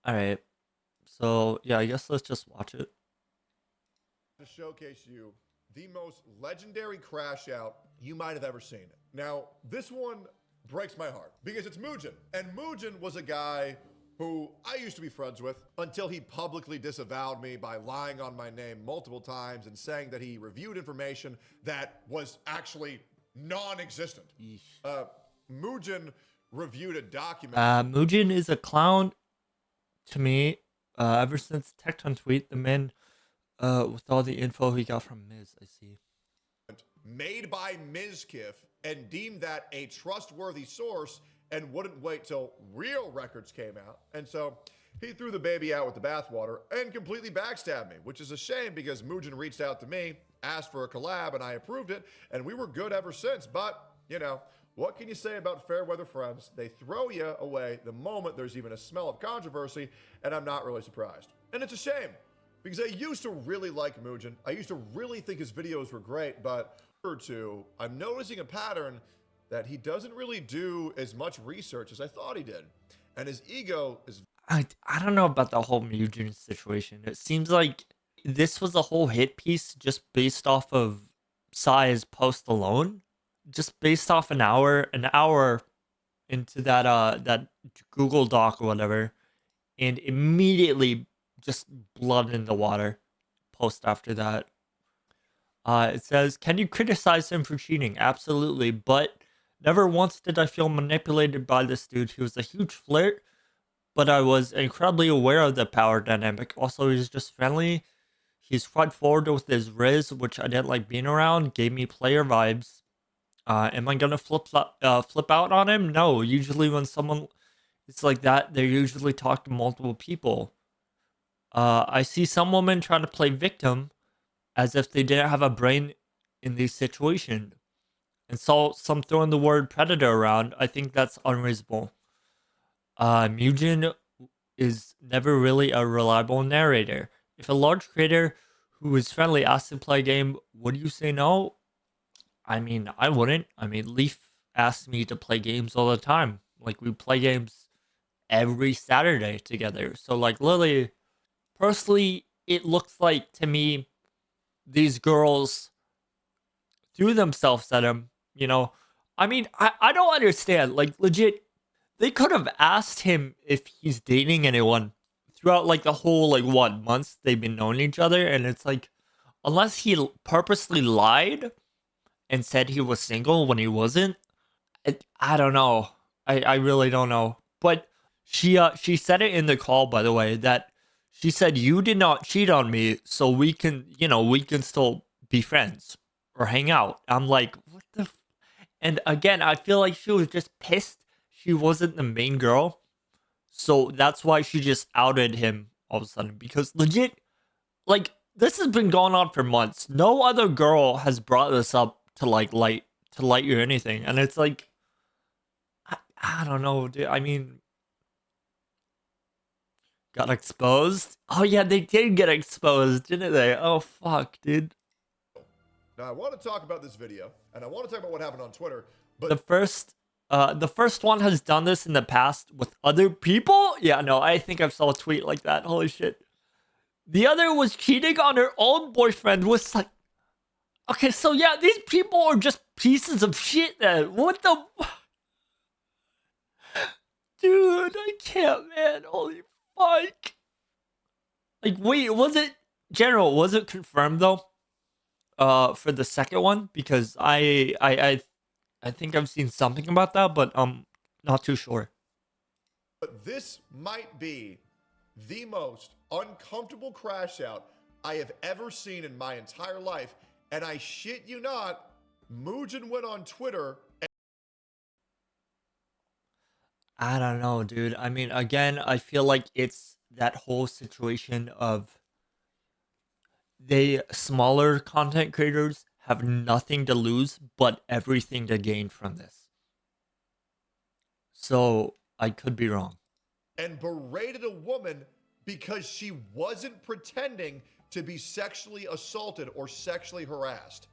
All right. So yeah, I guess let's just watch it. To showcase you the most legendary crash out you might have ever seen. Now, this one breaks my heart because it's Mujin. And Mujin was a guy who I used to be friends with until he publicly disavowed me by lying on my name multiple times and saying that he reviewed information that was actually non-existent. Mujin reviewed a document. Mujin is a clown to me. Ever since Tecton tweet, the man, with all the info he got from Miz, I see. Made by Mizkiff and deemed that a trustworthy source and wouldn't wait till real records came out. And so he threw the baby out with the bathwater and completely backstabbed me, which is a shame because Mujin reached out to me, asked for a collab, and I approved it, and we were good ever since. But, you know, what can you say about fair weather friends? They throw you away the moment there's even a smell of controversy, and I'm not really surprised. And it's a shame because I used to really like Mujin. I used to really think his videos were great, but or two, I'm noticing a pattern that he doesn't really do as much research as I thought he did. And his ego is... I don't know about the whole Mujin situation. It seems like this was a whole hit piece just based off of Sai's post alone. Just based off an hour into that Google Doc or whatever, and immediately just blood in the water post after that. It says, can you criticize him for cheating? Absolutely, but never once did I feel manipulated by this dude. He was a huge flirt, but I was incredibly aware of the power dynamic. Also, he's just friendly. He's quite forward with his riz, which I didn't like being around. Gave me player vibes. Am I gonna flip out on him? No. Usually when someone it's like that, they usually talk to multiple people. I see some women trying to play victim as if they didn't have a brain in this situation. And so some throwing the word predator around, I think that's unreasonable. Mujin is never really a reliable narrator. If a large creator who is friendly asks to play a game, would you say no? I mean, I wouldn't. I mean, Leaf asks me to play games all the time. Like, we play games every Saturday together. So, like, literally, personally, it looks like to me these girls threw themselves at him, you know. I mean, I don't understand. Like, legit, they could have asked him if he's dating anyone throughout, like, the whole, like, what, months they've been knowing each other. And it's like, unless he purposely lied and said he was single when he wasn't, I don't know. I really don't know. But she said it in the call, by the way, that she said you did not cheat on me, so we can, we can still be friends or hang out. I'm like, what the and again, I feel like she was just pissed she wasn't the main girl. So that's why she just outed him all of a sudden. Because legit, like, this has been going on for months. No other girl has brought this up to like light you or anything. And it's like, I don't know, dude. I mean, got exposed. Oh yeah, they did get exposed, didn't they? Oh fuck, dude. Now, I want to talk about this video, and I want to talk about what happened on Twitter, but the first one has done this in the past with other people. Yeah, no, I think I saw a tweet like that. Holy shit. The other was cheating on her own boyfriend. Was like, okay, so yeah, these people are just pieces of shit. Then what the, dude? I can't, man. Holy fuck. Like, wait, was it General? Was it confirmed though? For the second one, because I think I've seen something about that, but not too sure. but this might be the most uncomfortable crash out I have ever seen in my entire life. And I shit you not, Mujin went on Twitter. I don't know, dude. I mean, again, I feel like it's that whole situation of they smaller content creators have nothing to lose but everything to gain from this. So I could be wrong. And berated a woman because she wasn't pretending to be sexually assaulted or sexually harassed.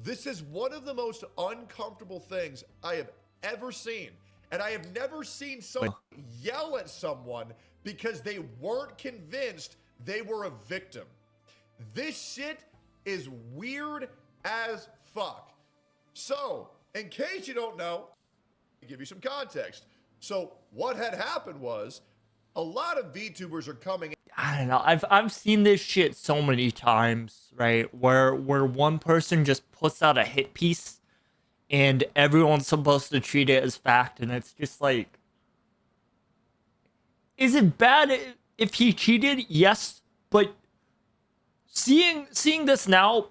This is one of the most uncomfortable things I have ever seen. And I have never seen someone yell at someone because they weren't convinced they were a victim. This shit is weird as fuck. So, in case you don't know, I'll give you some context. So, what had happened was a lot of VTubers are coming. I don't know. I've seen this shit so many times, right? Where one person just puts out a hit piece and everyone's supposed to treat it as fact, and it's just like, is it bad if he cheated? Yes, but seeing this now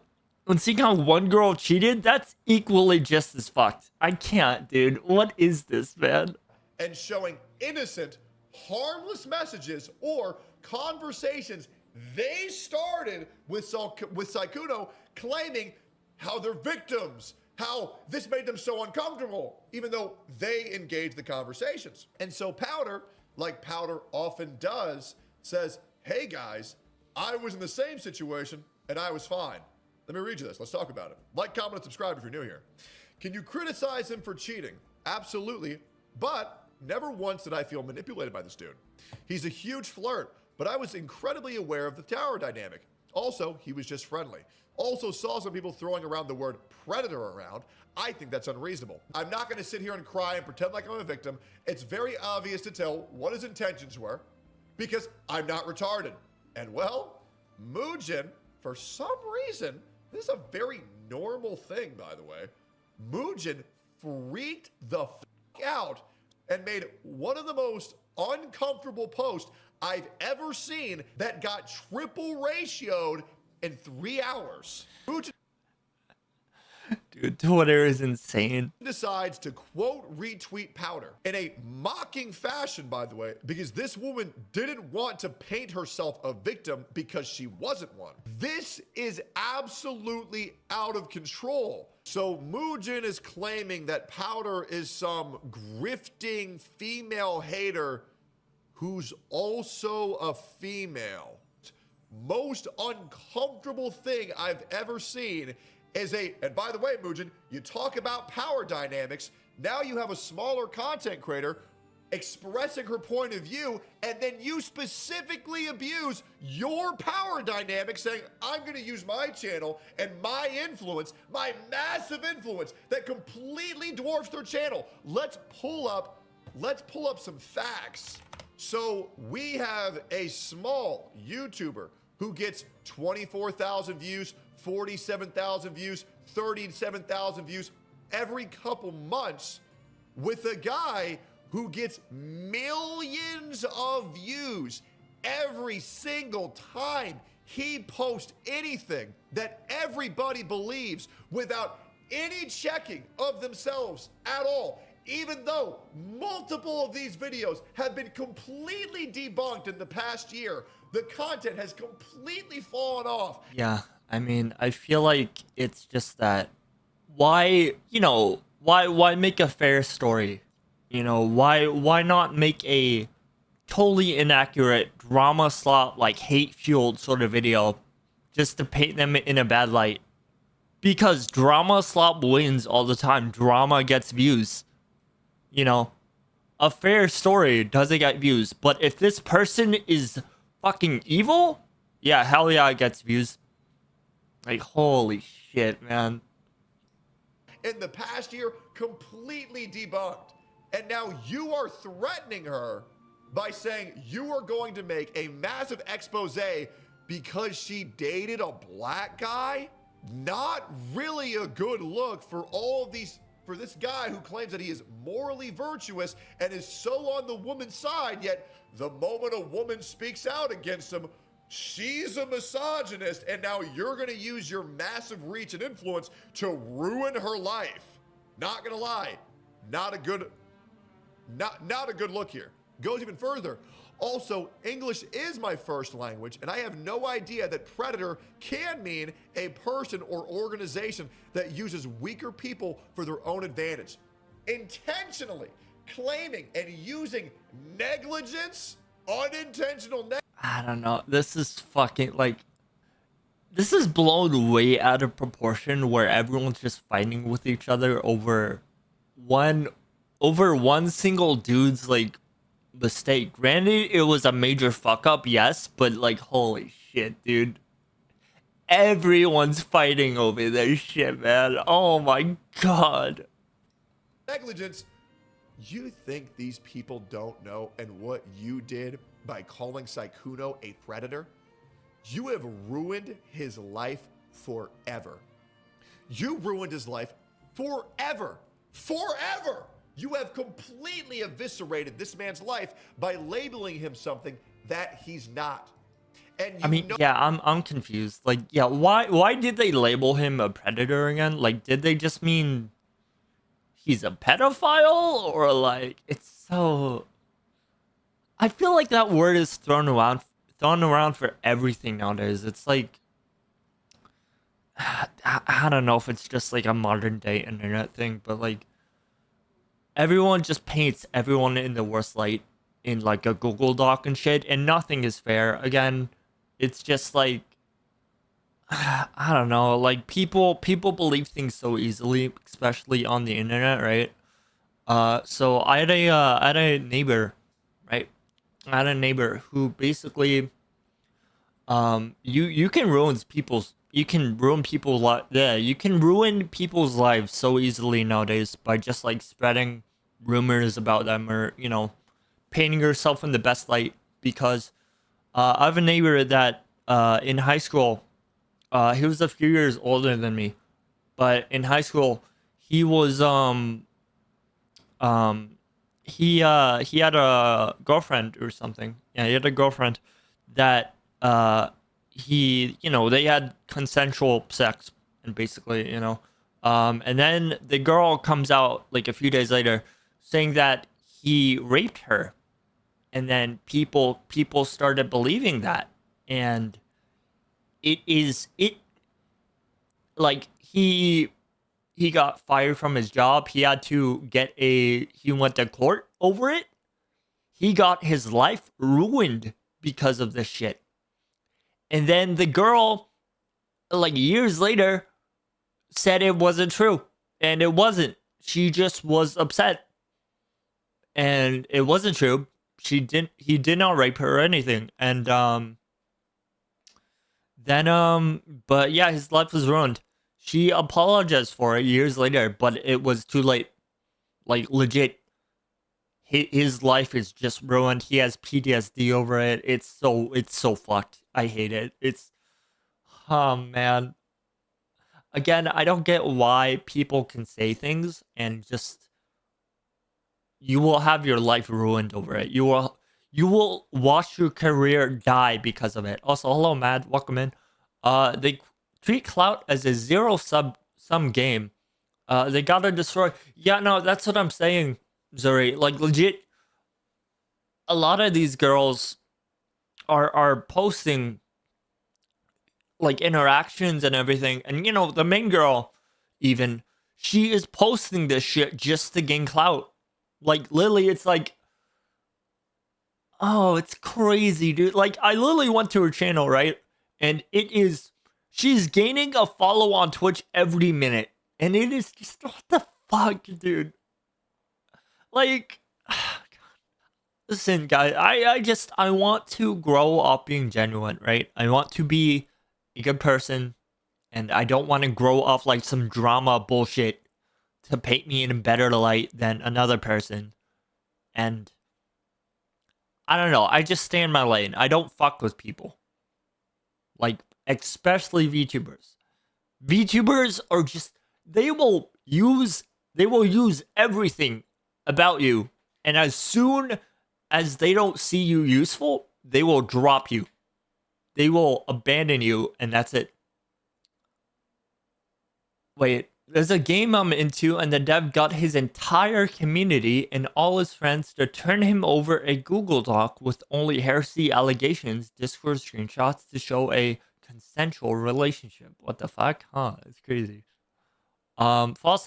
and seeing how one girl cheated, that's equally just as fucked. I can't, dude. What is this, man? And showing innocent, harmless messages or conversations they started with Sykkuno, claiming how they're victims, how this made them so uncomfortable, even though they engaged the conversations. And so Powder, like Powder often does, says, hey guys, I was in the same situation and I was fine. Let me read you this. Let's talk about it. Like, comment, and subscribe if you're new here. Can you criticize him for cheating? Absolutely. But never once did I feel manipulated by this dude. He's a huge flirt, but I was incredibly aware of the tower dynamic. Also, he was just friendly. Also saw some people throwing around the word predator around. I think that's unreasonable. I'm not going to sit here and cry and pretend like I'm a victim. It's very obvious to tell what his intentions were because I'm not retarded. And well, Mujin, for some reason, this is a very normal thing, by the way. Mujin freaked the f out and made one of the most uncomfortable posts I've ever seen that got triple ratioed in 3 hours. Mujin Dude, Twitter is insane. decides to quote retweet Powder in a mocking fashion, by the way, because this woman didn't want to paint herself a victim because she wasn't one. This is absolutely out of control. So Mujin is claiming that Powder is some grifting female hater who's also a female. Most uncomfortable thing I've ever seen is and by the way, Mujin, you talk about power dynamics. Now you have a smaller content creator expressing her point of view, and then you specifically abuse your power dynamics, saying, I'm going to use my channel and my influence, my massive influence that completely dwarfs their channel. Let's pull up some facts. So we have a small YouTuber who gets 24,000 views, 47,000 views, 37,000 views every couple months, with a guy who gets millions of views every single time he posts anything that everybody believes without any checking of themselves at all. Even though multiple of these videos have been completely debunked in the past year, the content has completely fallen off. Yeah, I mean, I feel like it's just that why make a fair story? Why not make a totally inaccurate drama slot, like hate-fueled sort of video just to paint them in a bad light? Because drama slop wins all the time. Drama gets views. A fair story doesn't get views. But if this person is fucking evil, yeah, hell yeah, it gets views. Like, holy shit, man. In the past year, completely debunked. And now you are threatening her by saying you are going to make a massive expose because she dated a black guy? Not really a good look for for this guy who claims that he is morally virtuous and is so on the woman's side, yet the moment a woman speaks out against him, she's a misogynist, and now you're going to use your massive reach and influence to ruin her life. Not going to lie, not a good look here. Goes even further. Also, English is my first language, and I have no idea that predator can mean a person or organization that uses weaker people for their own advantage. Intentionally claiming and using negligence, unintentional I don't know. This is fucking, like, this is blown way out of proportion where everyone's just fighting with each other over one single dude's, like, mistake. Granted, it was a major fuck up, yes, but like, holy shit, dude. Everyone's fighting over this shit, man. Oh my god. negligence. You think these people don't know and what you did by calling Saikuno a predator? You have ruined his life forever. You ruined his life forever. Forever. You have completely eviscerated this man's life by labeling him something that he's not. And I mean, yeah, I'm confused. Like, yeah, why did they label him a predator again? Like, did they just mean he's a pedophile, or like it's so? I feel like that word is thrown around for everything nowadays. It's like I don't know if it's just like a modern day internet thing, but like everyone just paints everyone in the worst light in like a Google Doc and shit, and nothing is fair. Again, it's just like I don't know, like people believe things so easily, especially on the internet, right? So I had a neighbor, right? I had a neighbor who basically you can ruin people's yeah, you can ruin people's lives so easily nowadays by just like spreading rumors about them, or painting yourself in the best light. Because I have a neighbor that in high school, he was a few years older than me, but in high school he was um he had a girlfriend or something. Yeah, he had a girlfriend that he they had consensual sex, and basically and then the girl comes out like a few days later saying that he raped her, and then people started believing that. And it like he got fired from his job. He went to court over it. He got his life ruined because of this shit. And then the girl, like years later, said it wasn't true. And it wasn't. She just was upset. And it wasn't true. He did not rape her or anything. And then but yeah, his life was ruined. She apologized for it years later, but it was too late. Like legit, his life is just ruined. He has PTSD over it. It's so fucked. I hate it. It's oh man. Again, I don't get why people can say things and just you will have your life ruined over it. You will watch your career die because of it. Also, hello, Mad. Welcome in. They treat Clout as a zero sum game. They gotta destroy. Yeah, no, that's what I'm saying, Zuri. Like legit, a lot of these girls are posting like interactions and everything, and the main girl, even she is posting this shit just to gain clout. Like Lily, it's like, oh, it's crazy, dude. Like I literally went to her channel, right, and she's gaining a follow on Twitch every minute, and it is just what the fuck, dude. Like. Listen, guys, I want to grow up being genuine, right? I want to be a good person, and I don't want to grow up like some drama bullshit to paint me in a better light than another person. And I don't know, I just stay in my lane. I don't fuck with people. Like, especially VTubers. VTubers are just they will use everything about you, and as soon as they don't see you useful, they will drop you. They will abandon you, and that's it. Wait, there's a game I'm into, and the dev got his entire community and all his friends to turn him over a Google Doc with only heresy allegations, Discord screenshots to show a consensual relationship. What the fuck? Huh? It's crazy. False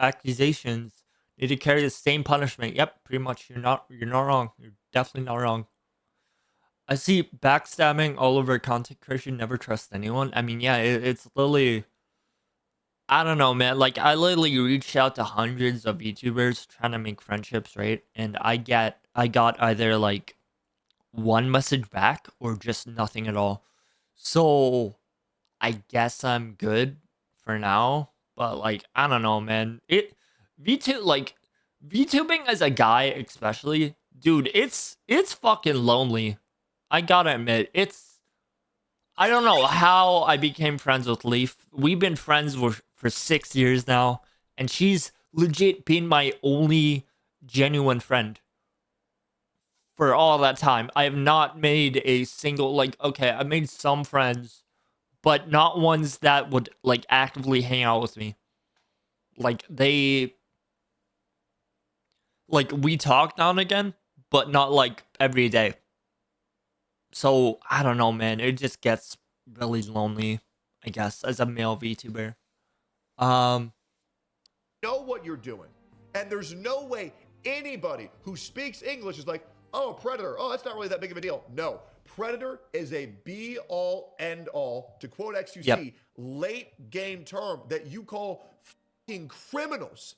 accusations need to carry the same punishment. Yep, pretty much. You're not wrong. You're definitely not wrong. I see backstabbing all over content creation. Never trust anyone. I mean, yeah, it's literally I don't know, man. Like, I literally reached out to hundreds of YouTubers trying to make friendships, right? And I got either like one message back or just nothing at all. So I guess I'm good for now. But like, I don't know, man. V2 like VTubing as a guy, especially, dude, it's fucking lonely. I gotta admit, I don't know how I became friends with Leaf. We've been friends for 6 years now, and she's legit been my only genuine friend for all that time. I have not made a single, like, okay, I made some friends, but not ones that would like actively hang out with me. Like like we talk now and again, but not like every day. So I don't know, man. It just gets really lonely, I guess, as a male VTuber. Um, Know what you're doing. And there's no way anybody who speaks English is like, oh, Predator. Oh, that's not really that big of a deal. No. Predator is a be all end all, to quote XUC, yep, late game term that you call fucking criminals.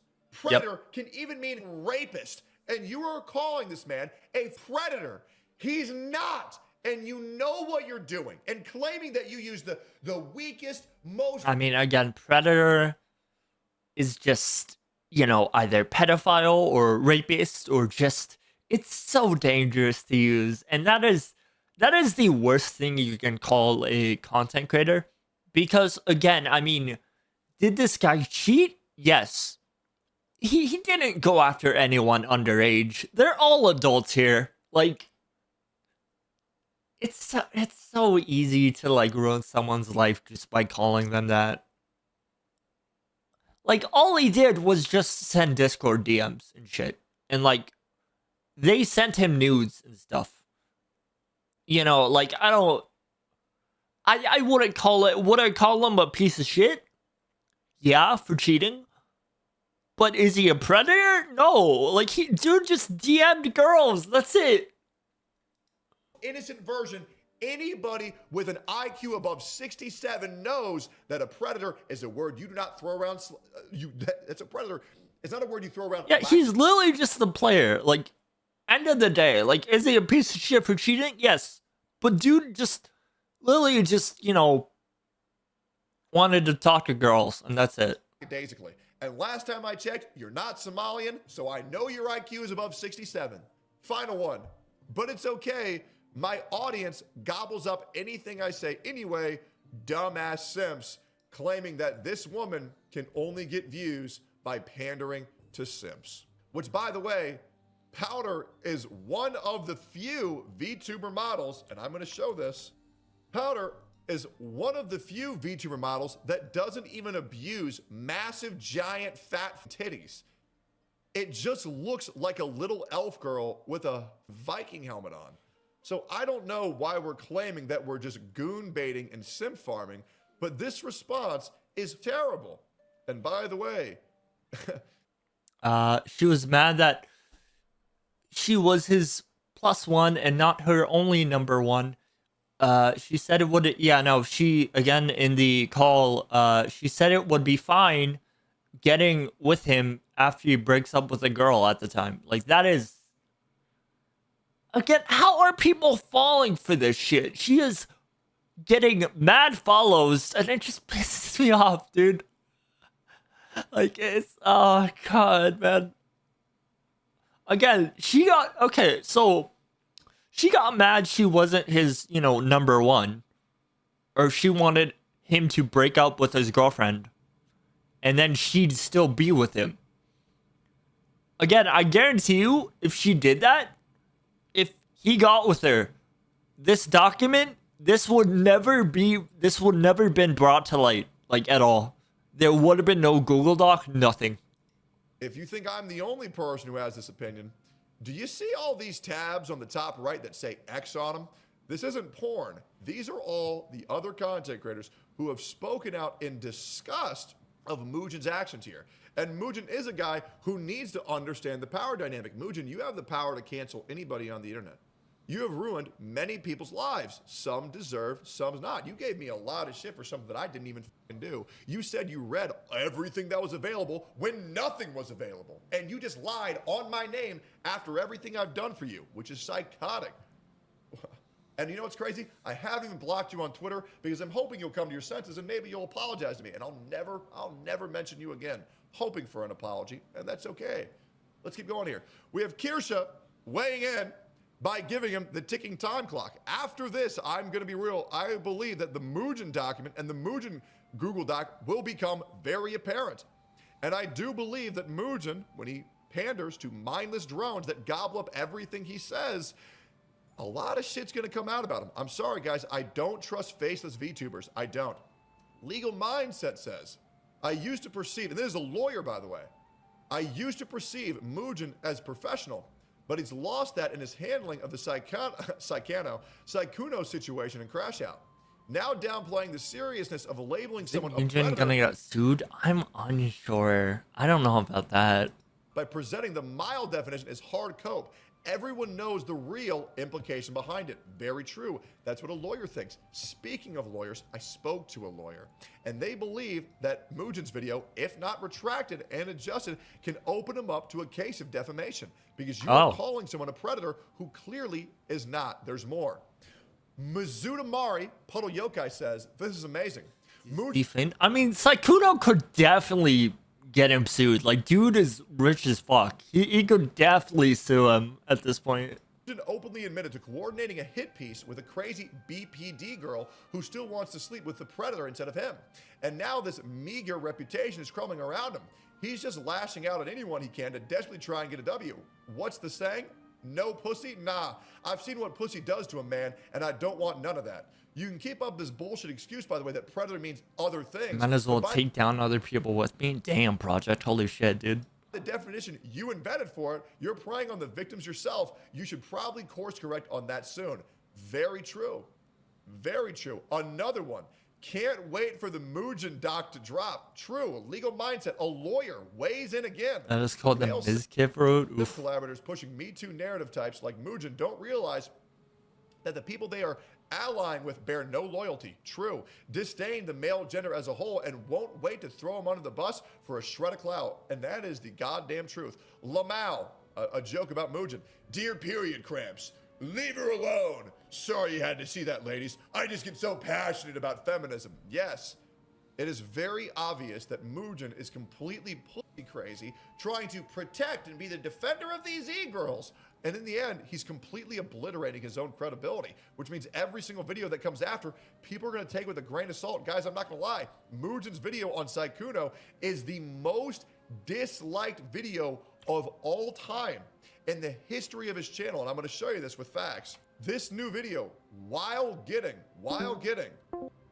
yep. Predator can even mean rapist. And you are calling this man a predator. He's not. And you know what you're doing. And claiming that you use the weakest, most. I mean, again, Predator is just, either pedophile or rapist or just, it's so dangerous to use. And that is the worst thing you can call a content creator. Because again, I mean, did this guy cheat? Yes. He didn't go after anyone underage. They're all adults here. Like, it's so easy to like ruin someone's life just by calling them that. Like, all he did was just send Discord DMs and shit. And like, they sent him nudes and stuff. Like, I wouldn't call it, would I call him a piece of shit? Yeah, for cheating. But is he a predator? No. Like, dude just DM'd girls. That's it. Innocent version. Anybody with an IQ above 67 knows that a predator is a word you do not throw around. It's a predator. It's not a word you throw around. Yeah, he's literally just the player. Like, end of the day, like, is he a piece of shit for cheating? Yes. But dude just literally just, wanted to talk to girls, and that's it. Basically. And last time I checked, you're not Somalian, so I know your IQ is above 67. Final one. But it's okay. My audience gobbles up anything I say anyway, dumbass simps, claiming that this woman can only get views by pandering to simps. Which, by the way, Powder is one of the few VTuber models, and I'm going to show this. Powder is one of the few VTuber models that doesn't even abuse massive, giant, fat titties. It just looks like a little elf girl with a Viking helmet on. So I don't know why we're claiming that we're just goon baiting and simp farming, but this response is terrible. And by the way, she was mad that she was his +1 and not her only number one. She said it would, yeah, no, she, again, in the call, she said it would be fine getting with him after he breaks up with a girl at the time. Like, that is, again, how are people falling for this shit? She is getting mad follows, and it just pisses me off, dude. Like, it's, oh, God, man. Again, she got, okay, so she got mad she wasn't his, number one. Or she wanted him to break up with his girlfriend. And then she'd still be with him. Again, I guarantee you, if she did that, if he got with her, this document, this would never been brought to light, like, at all. There would have been no Google Doc, nothing. If you think I'm the only person who has this opinion, do you see all these tabs on the top right that say X on them? This isn't porn. These are all the other content creators who have spoken out in disgust of Mujin's actions here. And Mujin is a guy who needs to understand the power dynamic. Mujin, you have the power to cancel anybody on the internet. You have ruined many people's lives. Some deserve, some not. You gave me a lot of shit for something that I didn't even do. You said you read everything that was available when nothing was available. And you just lied on my name after everything I've done for you, which is psychotic. And you know what's crazy? I haven't even blocked you on Twitter because I'm hoping you'll come to your senses and maybe you'll apologize to me. And I'll never mention you again, hoping for an apology, and that's okay. Let's keep going here. We have Kirsha weighing in by giving him the ticking time clock. After this, I'm going to be real. I believe that the Mujin document and the Mujin Google Doc will become very apparent. And I do believe that Mujin, when he panders to mindless drones that gobble up everything he says, a lot of shit's going to come out about him. I'm sorry, guys. I don't trust faceless VTubers. I don't. Legal Mindset says, I used to perceive, and this is a lawyer, by the way, I used to perceive Mujin as professional, but he's lost that in his handling of the Sykkuno situation and Crash Out. Now downplaying the seriousness of labeling someone a Mujin predator gonna get sued? I'm unsure. I don't know about that. by presenting the mild definition as hard cope. Everyone knows the real implication behind it. Very true. That's what a lawyer thinks. Speaking of lawyers, I spoke to a lawyer, and they believe that Mujin's video, if not retracted and adjusted, can open him up to a case of defamation because you are calling someone a predator who clearly is not. There's more. Mizudamari Puddle Yokai says, this is amazing. I mean, Sykkuno could definitely get him sued. Like, dude is rich as fuck. He could definitely sue him at this point. Mujin openly admitted to coordinating a hit piece with a crazy BPD girl who still wants to sleep with the predator instead of him. And now this meager reputation is crumbling around him. He's just lashing out at anyone he can to desperately try and get a W. What's the saying? No pussy? Nah. I've seen what pussy does to a man, and I don't want none of that. You can keep up this bullshit excuse, by the way, that predator means other things. Might as well take down other people with me. Damn, Project. Holy shit, dude. The definition you invented for it, you're preying on the victims yourself. You should probably course correct on that soon. Very true. Very true. Another one. Can't wait for the Mujin doc to drop. True. Legal Mindset. A lawyer weighs in again. That is called the Mizkif road. Collaborators pushing Me Too narrative types like Mujin don't realize that the people they are allying with bear no loyalty. True. Disdain the male gender as a whole and won't wait to throw him under the bus for a shred of clout. And that is the goddamn truth. Lamau, a joke about Mujin. Dear period cramps, leave her alone. Sorry you had to see that, ladies. I just get so passionate about feminism. Yes, it is very obvious that Mujin is completely crazy, trying to protect and be the defender of these e-girls. And in the end, he's completely obliterating his own credibility, which means every single video that comes after, people are going to take with a grain of salt. Guys, I'm not going to lie. Mujin's video on Sykkuno is the most disliked video of all time in the history of his channel. And I'm going to show you this with facts. This new video, while getting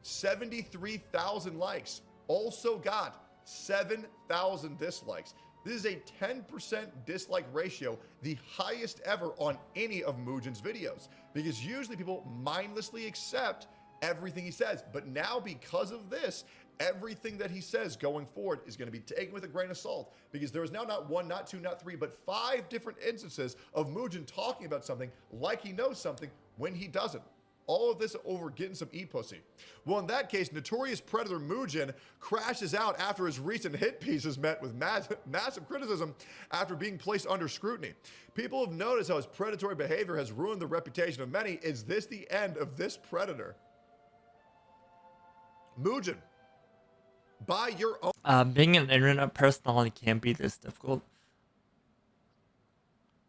73,000 likes, also got 7,000 dislikes. This is a 10% dislike ratio, the highest ever on any of Mujin's videos, because usually people mindlessly accept everything he says. But now, because of this, everything that he says going forward is going to be taken with a grain of salt, because there is now not one, not two, not three, but 5 different instances of Mujin talking about something like he knows something when he doesn't. All of this over getting some e-pussy. Well, in that case, notorious predator Mujin crashes out after his recent hit piece is met with massive criticism after being placed under scrutiny. People have noticed how his predatory behavior has ruined the reputation of many. Is this the end of this predator? Mujin, by your own... Being an internet personality can't be this difficult.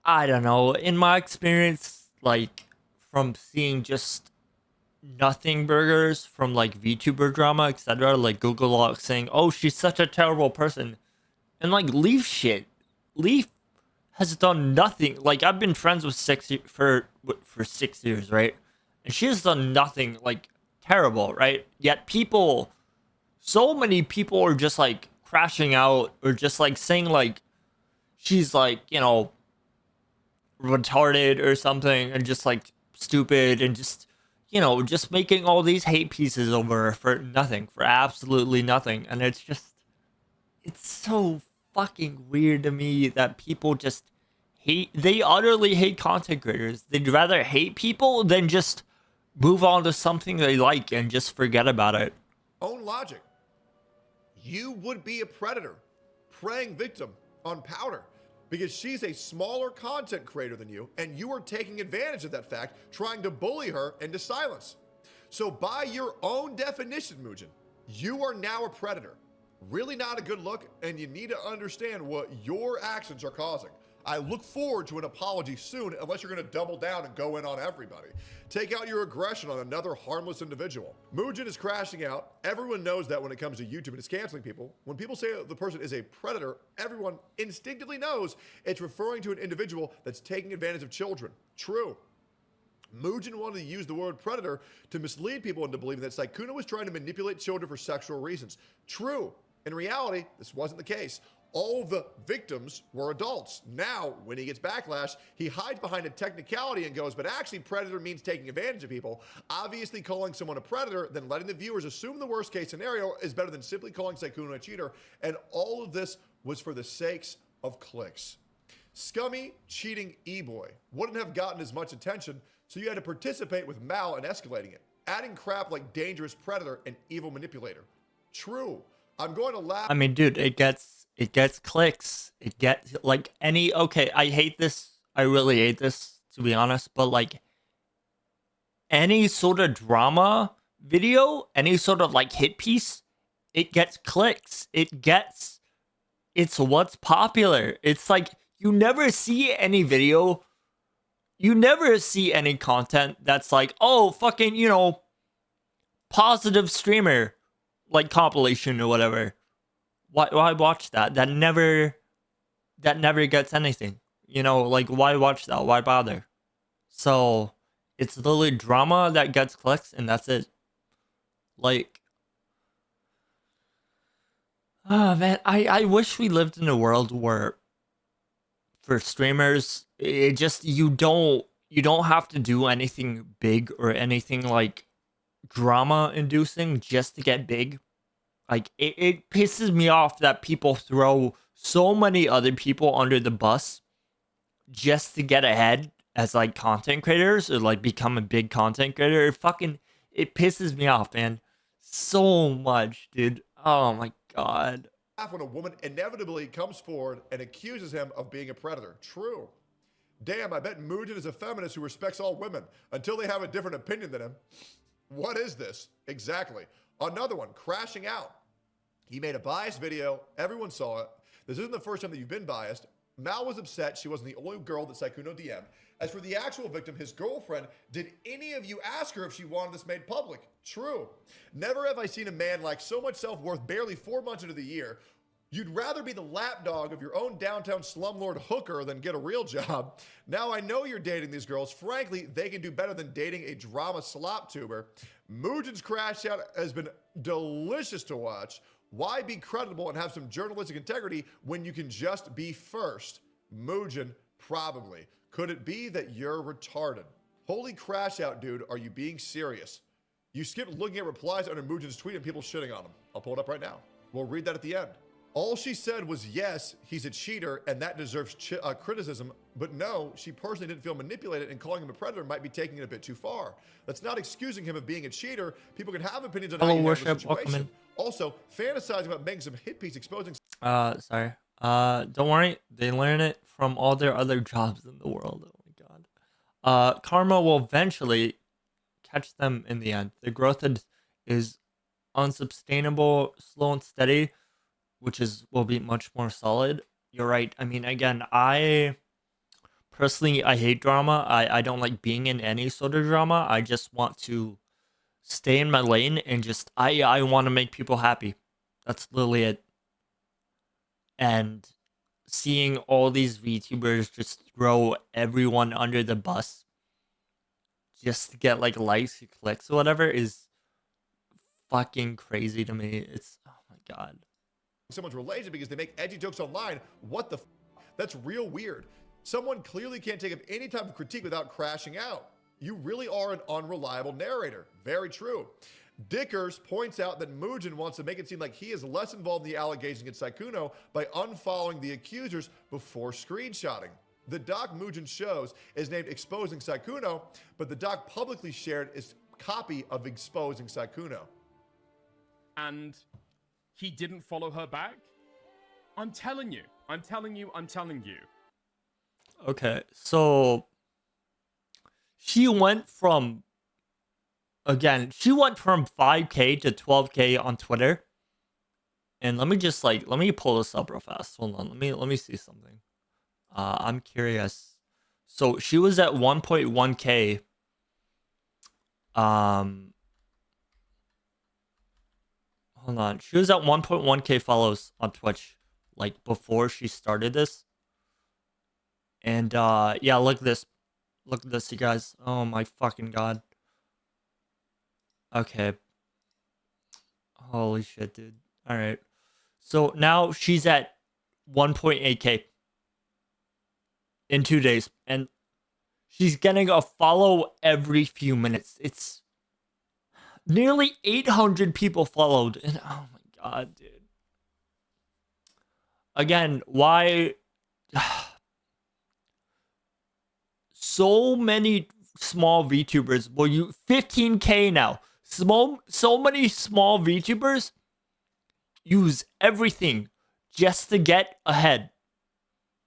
I don't know. In my experience, like, from seeing just nothing burgers from like VTuber drama, etc., like Google Lock saying, "Oh, she's such a terrible person," and like Leaf shit. Leaf has done nothing. Like, I've been friends with for 6 years, right? And she has done nothing like terrible, right? Yet so many people are just like crashing out or just like saying like she's like, you know, retarded or something, and just like stupid, and just, you know, just making all these hate pieces over for nothing, for absolutely nothing. And it's so fucking weird to me that people just they utterly hate content creators. They'd rather hate people than just move on to something they like and just forget about it. Own logic. You would be a predator, preying victim on Powder, because she's a smaller content creator than you, and you are taking advantage of that fact, trying to bully her into silence. So by your own definition, Mujin, you are now a predator. Really not a good look, and you need to understand what your actions are causing. I look forward to an apology soon, unless you're going to double down and go in on everybody. Take out your aggression on another harmless individual. Mujin is crashing out. Everyone knows that when it comes to YouTube and it's canceling people. When people say the person is a predator, everyone instinctively knows it's referring to an individual that's taking advantage of children. True. Mujin wanted to use the word predator to mislead people into believing that Sykkuno was trying to manipulate children for sexual reasons. True. In reality, this wasn't the case. All of the victims were adults. Now, when he gets backlash, he hides behind a technicality and goes, but actually predator means taking advantage of people. Obviously, calling someone a predator, then letting the viewers assume the worst case scenario is better than simply calling Sykkuno a cheater. And all of this was for the sakes of clicks. Scummy, cheating e-boy wouldn't have gotten as much attention, so you had to participate with Mal in escalating it, adding crap like dangerous predator and evil manipulator. True. I'm going to laugh. I mean, dude, it gets clicks. It gets like any okay, I hate this. I really hate this, to be honest, but like any sort of drama video, any sort of like hit piece, it gets clicks. It's what's popular. It's like you never see any video, you never see any content that's like, oh, fucking, you know, positive streamer like compilation or whatever. Why watch that? That never gets anything. You know, like why watch that? Why bother? So it's literally drama that gets clicks and that's it. Like, oh man, I wish we lived in a world where for streamers it just you don't have to do anything big or anything like drama inducing just to get big. Like it pisses me off that people throw so many other people under the bus just to get ahead as like content creators or like become a big content creator. It pisses me off, man. So much, dude. Oh my god. When a woman inevitably comes forward and accuses him of being a predator. True. Damn, I bet Mujin is a feminist who respects all women until they have a different opinion than him. What is this? Exactly. Another one, crashing out. He made a biased video. Everyone saw it. This isn't the first time that you've been biased. Mal was upset she wasn't the only girl that Sykkuno DM'd. As for the actual victim, his girlfriend, did any of you ask her if she wanted this made public? True. Never have I seen a man lack so much self-worth barely 4 months into the year. You'd rather be the lapdog of your own downtown slumlord hooker than get a real job. Now I know you're dating these girls. Frankly, they can do better than dating a drama slop tuber. Mujin's crash out has been delicious to watch. Why be credible and have some journalistic integrity when you can just be first? Mujin, probably. Could it be that you're retarded? Holy crash out, dude. Are you being serious? You skipped looking at replies under Mujin's tweet and people shitting on him. I'll pull it up right now. We'll read that at the end. All she said was, yes, he's a cheater and that deserves criticism, but no, she personally didn't feel manipulated, and calling him a predator might be taking it a bit too far. That's not excusing him of being a cheater. People can have opinions on how you handle the situation. Also, fantasizing about making some hit piece exposing... Sorry. Don't worry. They learn it from all their other jobs in the world. Oh my god. Karma will eventually catch them in the end. The growth is unsustainable, slow and steady, which will be much more solid. You're right. I mean, again, I personally hate drama. I don't like being in any sort of drama. I just want to stay in my lane and just I want to make people happy. That's literally it. And seeing all these VTubers just throw everyone under the bus just to get like likes or clicks or whatever is fucking crazy to me. It's, oh my god. Someone's related because they make edgy jokes online. What the That's real weird. Someone clearly can't take up any type of critique without crashing out. You really are an unreliable narrator. Very true. Dickers points out that Mujin wants to make it seem like he is less involved in the allegations against Sykkuno by unfollowing the accusers before screenshotting. The doc Mujin shows is named Exposing Saikuno, but the doc publicly shared is copy of Exposing Saikuno. And he didn't follow her back? I'm telling you. I'm telling you. I'm telling you. Okay, so she went from, again, she went from 5K to 12K on Twitter. And let me just let me pull this up real fast. Hold on, let me see something. I'm curious. So she was at 1.1K. Hold on. She was at 1.1K follows on Twitch, like before she started this. And yeah, look at this. Look at this, you guys. Oh my fucking god. Okay. Holy shit, dude. All right. So now she's at 1.8K in 2 days, and she's getting a follow every few minutes. It's nearly 800 people followed, and oh my god, dude. Again, why? So many small VTubers. Well, you 15K now. So many small VTubers use everything just to get ahead.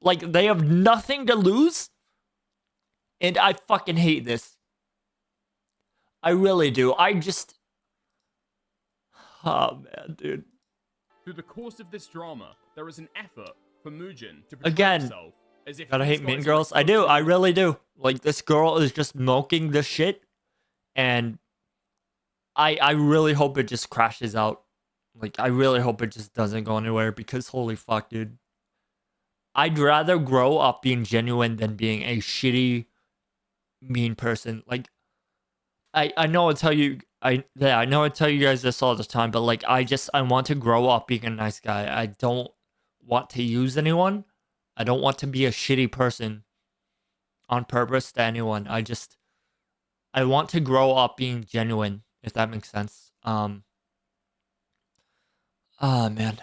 Like, they have nothing to lose. And I fucking hate this. I really do. I just... Oh, man, dude. Through the course of this drama, there is an effort for Mujin to portray Again, himself as if gotta these hate mean guys girls. are I do. exposed I to- really do. Like, this girl is just milking this shit. And I really hope it just crashes out. Like, I really hope it just doesn't go anywhere, because holy fuck, dude. I'd rather grow up being genuine than being a shitty, mean person. Like, I know I tell you, I know I tell you guys this all the time, but like, I want to grow up being a nice guy. I don't want to use anyone. I don't want to be a shitty person on purpose to anyone. I want to grow up being genuine, if that makes sense. Ah, man.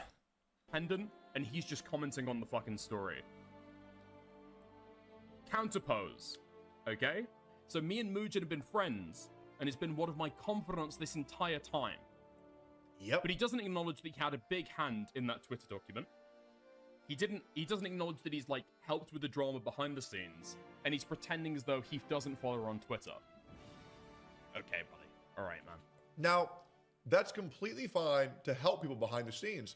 Pendant, and he's just commenting on the fucking story. Counterpose. Okay? So me and Mujin have been friends, and it's been one of my confidants this entire time. Yep. But he doesn't acknowledge that he had a big hand in that Twitter document. He doesn't acknowledge that he's, like, helped with the drama behind the scenes, and he's pretending as though he doesn't follow her on Twitter. Okay, buddy. Alright, man. Now, that's completely fine to help people behind the scenes.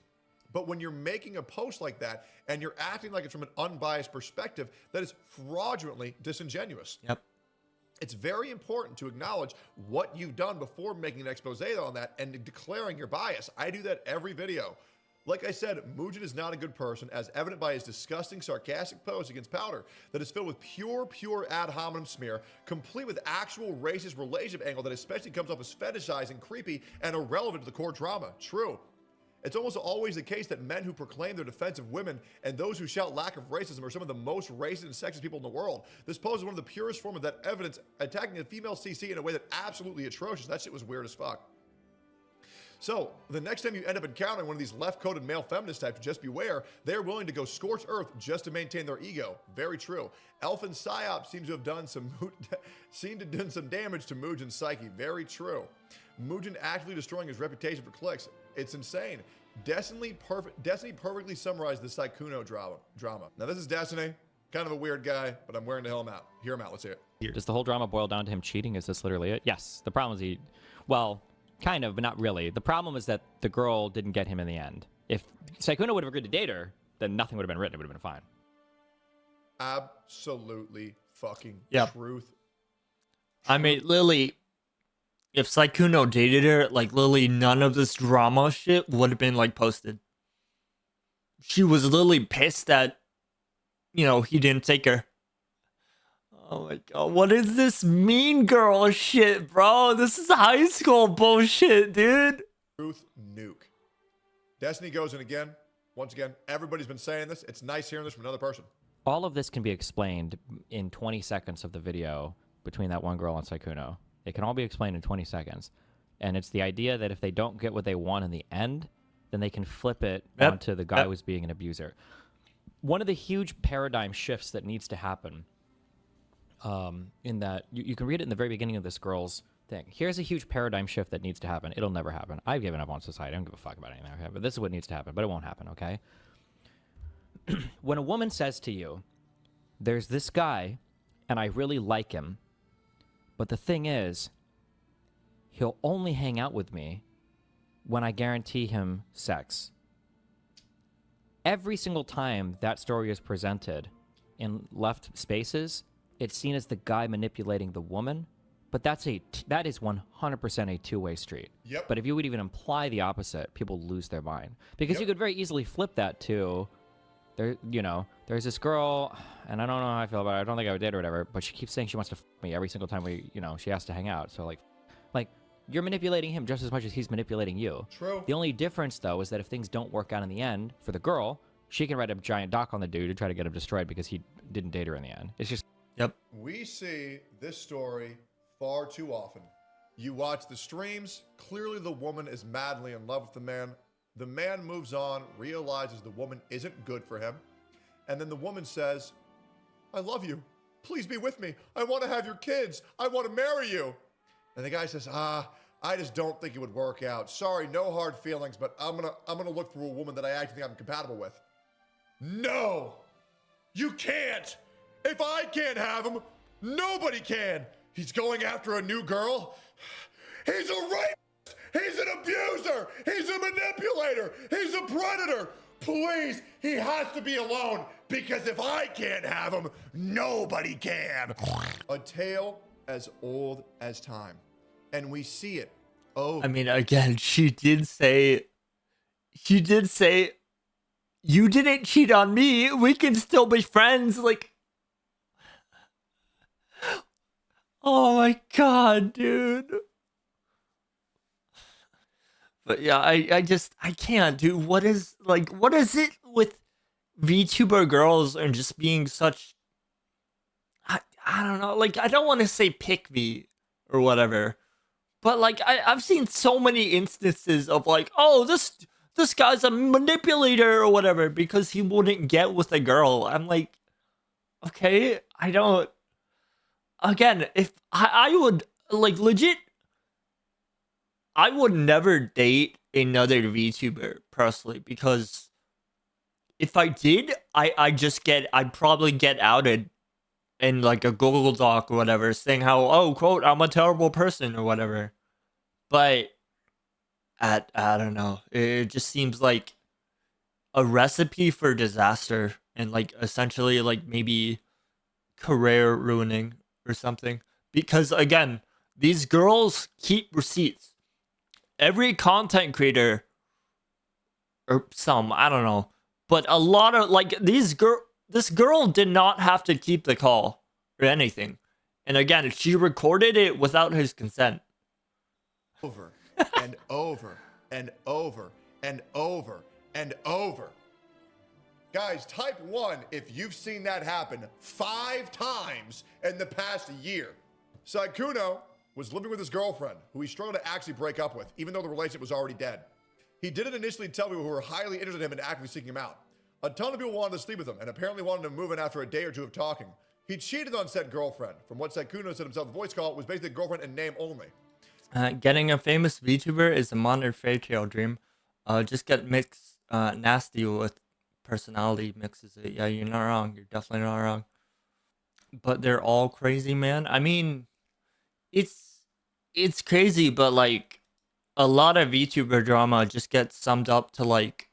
But when you're making a post like that and you're acting like it's from an unbiased perspective, that is fraudulently disingenuous. Yep. It's very important to acknowledge what you've done before making an expose on that and declaring your bias. I do that every video. Like I said, Mujin is not a good person, as evident by his disgusting, sarcastic post against Powder that is filled with pure ad hominem smear, complete with actual racist relationship angle that especially comes off as fetishizing, creepy, and irrelevant to the core drama. True. It's almost always the case that men who proclaim their defense of women and those who shout lack of racism are some of the most racist and sexist people in the world. This pose is one of the purest form of that evidence, attacking a female CC in a way that absolutely atrocious. That shit was weird as fuck. So, the next time you end up encountering one of these left-coded male feminist types, just beware, they are willing to go scorched earth just to maintain their ego. Very true. Elfin Psyop seems to have done some damage to Mujin's psyche. Very true. Mujin actively destroying his reputation for clicks. It's insane. Destiny perfectly summarized the Saikuno drama. Now, this is Destiny. Kind of a weird guy, but I'm wearing the helm out. Hear him out. Let's hear it. Does the whole drama boil down to him cheating? Is this literally it? Yes. The problem is well, kind of, but not really. The problem is that the girl didn't get him in the end. If Saikuno would have agreed to date her, then nothing would have been written. It would have been fine. Absolutely fucking truth. I mean, Lily, if Saikuno dated her, like, Lily, none of this drama shit would have been, like, posted. She was literally pissed that, you know, he didn't take her. Oh my god, what is this mean girl shit, bro? This is high school bullshit, dude. Truth nuke. Destiny goes in again. Once again, everybody's been saying this. It's nice hearing this from another person. All of this can be explained in 20 seconds of the video between that one girl and Saikuno. It can all be explained in 20 seconds. And it's the idea that if they don't get what they want in the end, then they can flip it onto the guy who's being an abuser. one of the huge paradigm shifts that needs to happen, in that you can read it in the very beginning of this girl's thing. Here's a huge paradigm shift that needs to happen. It'll never happen. I've given up on society. I don't give a fuck about anything. Okay? But this is what needs to happen. But it won't happen. Okay. When a woman says to you, "There's this guy, and I really like him, but the thing is, he'll only hang out with me when I guarantee him sex." Every single time that story is presented in left spaces, it's seen as the guy manipulating the woman, but that is 100% a two-way street. Yep. But if you would even imply the opposite, people lose their mind, because you could very easily flip that to, there's this girl, and I don't know how I feel about it. I don't think I would date her or whatever, but she keeps saying she wants to f me every single time she has to hang out. So like you're manipulating him just as much as he's manipulating you. True. The only difference, though, is that if things don't work out in the end for the girl, she can write a giant doc on the dude to try to get him destroyed because he didn't date her in the end. It's just... Yep. We see this story far too often. You watch the streams, clearly the woman is madly in love with the man. The man moves on, realizes the woman isn't good for him. And then the woman says, "I love you. Please be with me. I want to have your kids. I want to marry you." And the guy says, "I just don't think it would work out. Sorry, no hard feelings, but I'm gonna look for a woman that I actually think I'm compatible with." No, you can't. If I can't have him, nobody can. He's going after a new girl. He's a rapist. He's an abuser. He's a manipulator. He's a predator. Please, he has to be alone, because if I can't have him, nobody can. A tale as old as time. And we see it. Oh, I mean, again, she did say, "You didn't cheat on me. We can still be friends." Like, oh my god, dude. But yeah, I can't, dude. What is it with VTuber girls and just being such, I don't know, like, I don't want to say pick me or whatever, but like I've seen so many instances of like, oh, this guy's a manipulator or whatever because he wouldn't get with a girl. I'm like, okay, I don't. Again, if I would, like, legit, I would never date another VTuber personally, because if I did, I'd probably get outed in like a Google Doc or whatever, saying how, oh, quote, "I'm a terrible person" or whatever. But I don't know. It just seems like a recipe for disaster, and like essentially like maybe career ruining or something. Because again, these girls keep receipts. Every content creator, or some, I don't know, but a lot of, like, this girl did not have to keep the call or anything. And again, she recorded it without his consent. over and over and over and over and over. Guys, type 1 if you've seen that happen 5 times in the past year. Saikuno was living with his girlfriend, who he struggled to actually break up with, even though the relationship was already dead. He didn't initially tell people who were highly interested in him and actively seeking him out. A ton of people wanted to sleep with him and apparently wanted to move in after a day or two of talking. He cheated on said girlfriend. From what Saikuno said himself, the voice call was basically girlfriend in name only. Getting a famous VTuber is a modern fairy tale dream. Just get mixed nasty with personality mixes it. Yeah, you're not wrong. You're definitely not wrong. But they're all crazy, man. I mean, it's crazy, but like a lot of VTuber drama just gets summed up to like,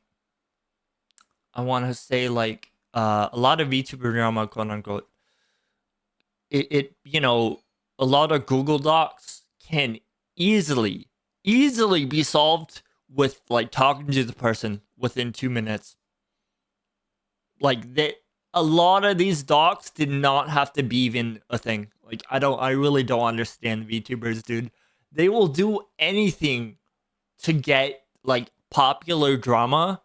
I want to say like a lot of VTuber drama, quote unquote. A lot of Google Docs can easily be solved with like talking to the person within 2 minutes. Like a lot of these docs did not have to be even a thing. Like, I really don't understand VTubers, dude. They will do anything to get like popular drama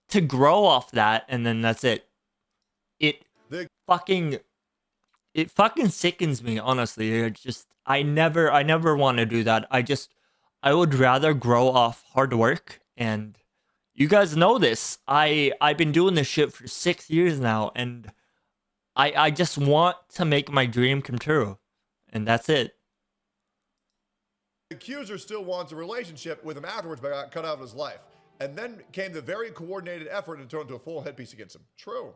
to grow off that, and then that's it. It fucking sickens me, honestly. It just, I never want to do that. I would rather grow off hard work and, You guys know this. I've been doing this shit for 6 years now, and I just want to make my dream come true, and that's it. The accuser still wants a relationship with him afterwards, but got cut out of his life. And then came the very coordinated effort to turn into a full headpiece against him. True.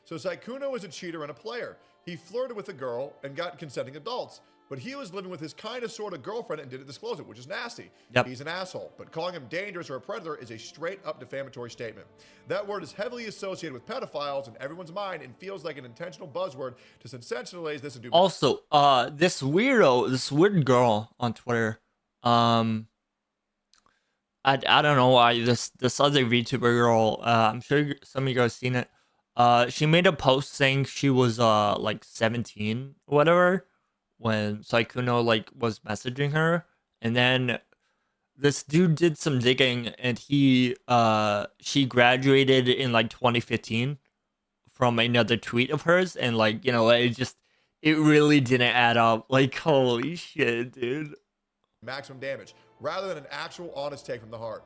So Sykkuno is a cheater and a player. He flirted with a girl and got consenting adults. But he was living with his kind of sort of girlfriend and didn't disclose it, which is nasty. Yep. He's an asshole. But calling him dangerous or a predator is a straight up defamatory statement. That word is heavily associated with pedophiles in everyone's mind and feels like an intentional buzzword to sensationalize this and do. Also, this weird girl on Twitter, I don't know why this other VTuber girl, I'm sure some of you guys seen it. She made a post saying she was like 17 or whatever when Sykkuno like was messaging her, and then this dude did some digging, and she graduated in like 2015 from another tweet of hers, and like, you know, it really didn't add up. Like, holy shit, dude. Maximum damage, rather than an actual honest take from the heart.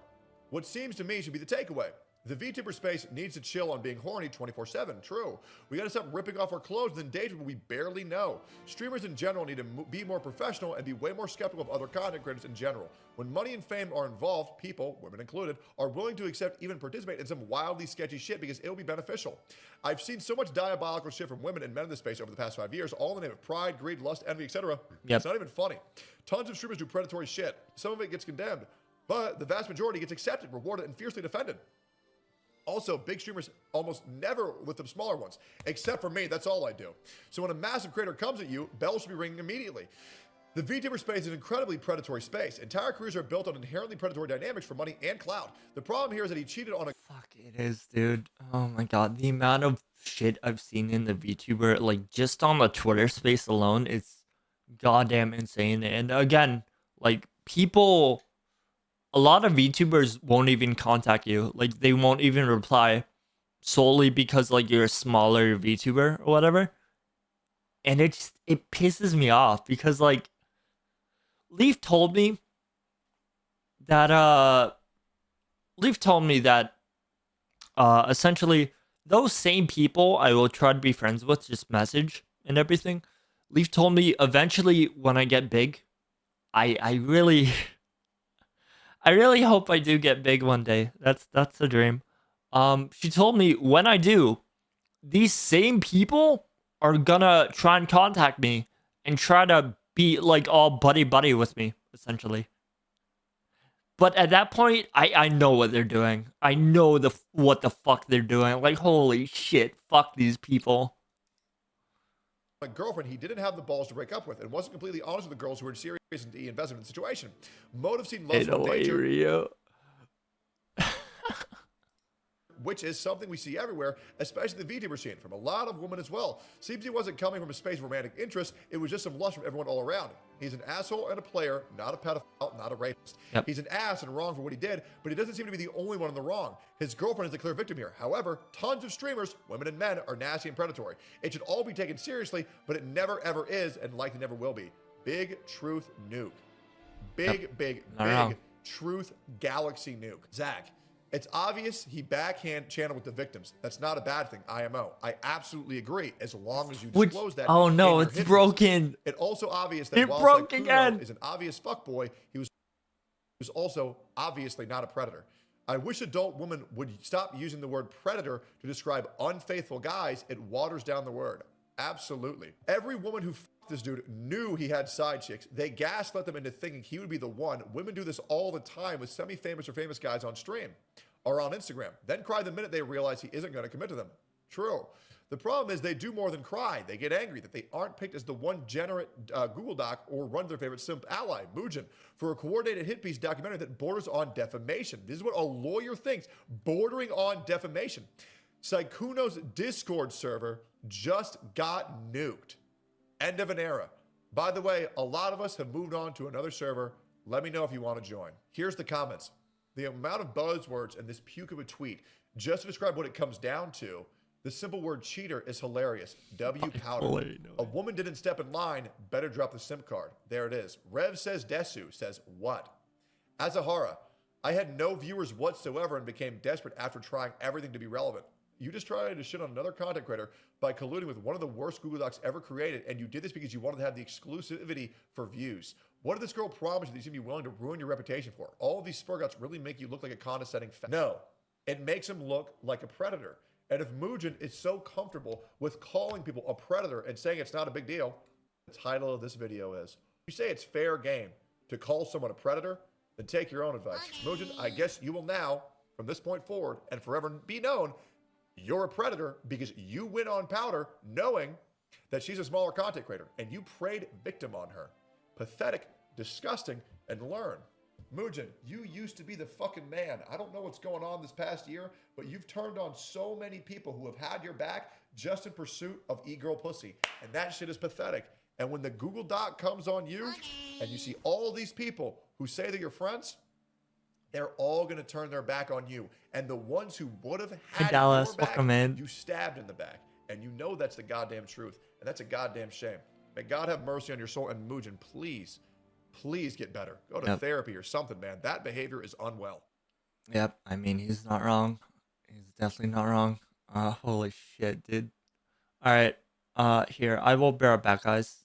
What seems to me should be the takeaway. The VTuber space needs to chill on being horny 24/7. True. We gotta stop ripping off our clothes and engage with what we barely know. Streamers in general need to be more professional and be way more skeptical of other content creators in general. When money and fame are involved, people, women included, are willing to accept, even participate in some wildly sketchy shit because it'll be beneficial. I've seen so much diabolical shit from women and men in this space over the past 5 years, all in the name of pride, greed, lust, envy, etc. Yep. It's not even funny. Tons of streamers do predatory shit. Some of it gets condemned, but the vast majority gets accepted, rewarded, and fiercely defended. Also, big streamers almost never lift up smaller ones, except for me. That's all I do. So when a massive creator comes at you, bells should be ringing immediately. The VTuber space is an incredibly predatory space. Entire careers are built on inherently predatory dynamics for money and clout. The problem here is that he cheated on a... Fuck, it is, dude. Oh my god, the amount of shit I've seen in the VTuber, like just on the Twitter space alone, it's goddamn insane. And again, like people, a lot of VTubers won't even contact you. Like they won't even reply solely because like you're a smaller VTuber or whatever. And it pisses me off because like Leaf told me that essentially those same people I will try to be friends with, just message and everything. Leaf told me eventually when I get big, I really I really hope I do get big one day. That's a dream. She told me when I do, these same people are gonna try and contact me and try to be like all buddy with me, essentially. But at that point, I know what they're doing. I know what the fuck they're doing. Like, holy shit, fuck these people. A girlfriend he didn't have the balls to break up with and wasn't completely honest with the girls who were serious and invested in the situation. Motive seemed less from nature, which is something we see everywhere, especially the VTuber scene, from a lot of women as well. Seems he wasn't coming from a space of romantic interest, it was just some lust from everyone all around. He's an asshole and a player, not a pedophile, not a rapist. Yep. He's an ass and wrong for what he did, but he doesn't seem to be the only one in the wrong. His girlfriend is the clear victim here. However, tons of streamers, women and men, are nasty and predatory. It should all be taken seriously, but it never ever is and likely never will be. Big truth nuke. Big truth galaxy nuke. Zach. It's obvious he backhand channeled with the victims. That's not a bad thing, IMO. I absolutely agree, as long as you disclose that. Oh no, it's broken. It's also obvious that while broke Sykkuno again. is an obvious fuckboy, he was also obviously not a predator. I wish adult women would stop using the word predator to describe unfaithful guys. It waters down the word. Absolutely. Every woman who fucked this dude knew he had side chicks. They gaslit them into thinking he would be the one. Women do this all the time with semi-famous or famous guys on stream or on Instagram. Then cry the minute they realize he isn't going to commit to them. True. The problem is they do more than cry. They get angry that they aren't picked as the one generate Google Doc or run their favorite simp ally, Mujin, for a coordinated hit piece documentary that borders on defamation. This is what a lawyer thinks, bordering on defamation. Sykkuno's Discord server just got nuked. End of an era. By the way, a lot of us have moved on to another server. Let me know if you want to join. Here's the comments. The amount of buzzwords in this puke of a tweet just to describe what it comes down to. The simple word cheater is hilarious. W powder. A woman didn't step in line. Better drop the simp card. There it is. Rev says Desu says what? Azahara. I had no viewers whatsoever and became desperate after trying everything to be relevant. You just tried to shit on another content creator by colluding with one of the worst Google Docs ever created, and you did this because you wanted to have the exclusivity for views. What did this girl promise you that he's going to be willing to ruin your reputation for? All of these spurgouts really make you look like a condescending No, it makes him look like a predator. And if Mujin is so comfortable with calling people a predator and saying it's not a big deal, the title of this video is, you say it's fair game to call someone a predator, then take your own advice. Mujin, I guess you will now, from this point forward and forever be known, you're a predator because you went on Powder knowing that she's a smaller content creator and you preyed victim on her. Pathetic, disgusting, and learn. Mujin, you used to be the fucking man. I don't know what's going on this past year, but you've turned on so many people who have had your back just in pursuit of e-girl pussy. And that shit is pathetic. And when the Google Doc comes on you and you see all these people who say they're your friends, they're all going to turn their back on you. And the ones who would have had Dallas, your back, welcome in. you stabbed in the back. And you know that's the goddamn truth. And that's a goddamn shame. May God have mercy on your soul. And Mujin, please, please get better. Go to therapy or something, man. That behavior is unwell. Yep, I mean, he's not wrong. He's definitely not wrong. Holy shit, dude. All right, here, I will bear it back, guys.